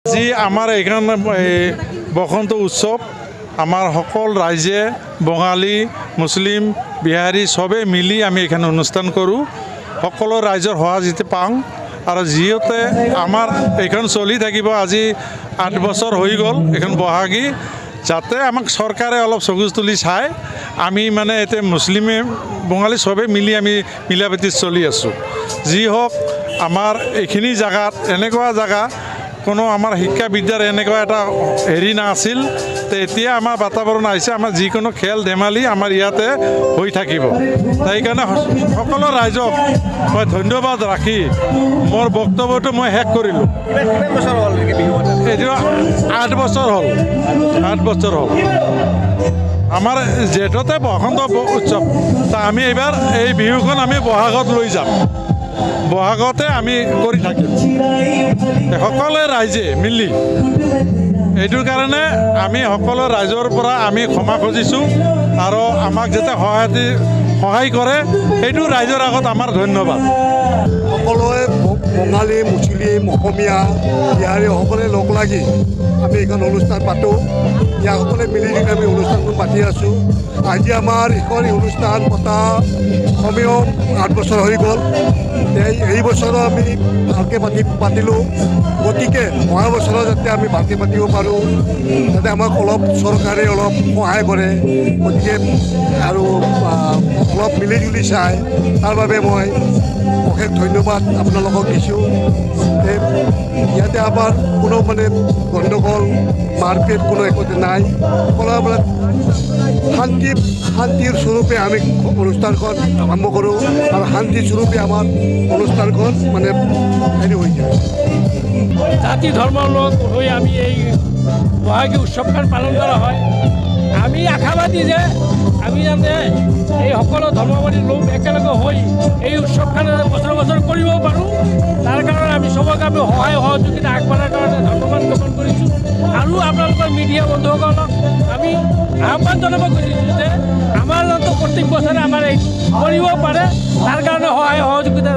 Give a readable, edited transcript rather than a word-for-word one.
আজি আমাৰ এইখন বসন্ত উৎসৱ আমাৰ সকল ৰাইজে বঙালী মুছলিম বিহাৰী সবে মিলি আমি এখানে অনুষ্ঠান কৰোঁ সকলো ৰাইজৰ সহযোগিতা পাওঁ আৰু যিহেতু আমাৰ এইখন চলি থাকিব আজি 8 বছৰ হৈ গ'ল এখন বহাগী যাতে আমাক চৰকাৰে অলপ চকুজ তুলি চাই আমি মানে এতিয়া মুছলিমে বঙালী সবে মিলি আমি মিলাপ্ৰীতি চলি আছোঁ যি হওক আমাৰ এইখিনি জায়গাত এনেকুৱা জায়গা কোনো আমাৰ শিক্ষা বিদ্যাৰ এনেকুৱা এটা হেৰি নাছিল তো এতিয়া আমাৰ বাতাবৰণ আহিছে আমাৰ যিকোনো খেল ধেমালি আমাৰ ইয়াতে হৈ থাকিব সেইকাৰণে সকলো ৰাইজক মই ধন্যবাদ ৰাখি মোৰ বক্তব্যটো মই শেষ কৰিলোঁ এইটো 8 বছৰ হ'ল 8 বছৰ হ'ল আমাৰ জেঠতে বসন্ত উৎসৱ তা আমি এইবাৰ এই বিহুখন আমি বহাগত লৈ যাম বহাগতে আমি কৰি থাকিম সকলোৱে ৰাইজে মিলি এইটোৰ কাৰণে আমি সকলো ৰাইজৰ পৰা আমি ক্ষমা খুজিছোঁ আৰু আমাক যাতে সহায় কৰে এইটো ৰাইজৰ আগত আমাৰ ধন্যবাদ সকলোৱে বঙালী মুছলিম অসমীয়া বিহাৰী সকলোৱে লগ লাগি আমি এইখন অনুষ্ঠান পাতোঁ ইয়াৰ সকলোৱে মিলি আমি অনুষ্ঠানটো পাতি আছোঁ আজি আমাৰ এইখন অনুষ্ঠান পতা কমেও 8 বছৰ হৈ গ'ল এই বছৰো আমি ভালকৈ পাতিলোঁ গতিকে অহা বছৰো যাতে আমি ভালকৈ পাতিব পাৰোঁ যাতে আমাক অলপ চৰকাৰে অলপ সহায় কৰে গতিকে আৰু অলপ মিলিজুলি চাই তাৰ বাবে মই অশেষ ধন্যবাদ আপোনালোকক দিছোঁ ইয়াতে আমাৰ কোনো মানে গণ্ডগোল মাৰপিট কোনো একোতে নাই সকলো মানে শান্তিৰ স্বৰূপে আমি অনুষ্ঠানখন আৰম্ভ কৰোঁ আৰু শান্তিৰ স্বৰূপে আমাৰ অনুষ্ঠানখন মানে হেৰি হৈ যায় জাতি ধৰ্মৰ লোক হৈ আমি এই বহাগী উৎসৱখন পালন কৰা হয় আমি আশাবাদী যে আমি যাতে এই সকলো ধৰ্মাৱলী লোক একেলগে হৈ এই উৎসৱখন বছৰ বছৰ কৰিব পাৰোঁ তাৰ কাৰণে আমি চবকে আমি সহায় সহযোগিতা আগবঢ়াৰ কাৰণে ধন্যবাদ জ্ঞাপন কৰিছোঁ আৰু আপোনালোকৰ মিডিয়া বন্ধুসকলক আমি আহ্বান জনাব খুজিছোঁ যে আমাৰ প্ৰত্যেক বছৰে আমাৰ এইটো কৰিব পাৰে তাৰ কাৰণে সহায় সহযোগিতা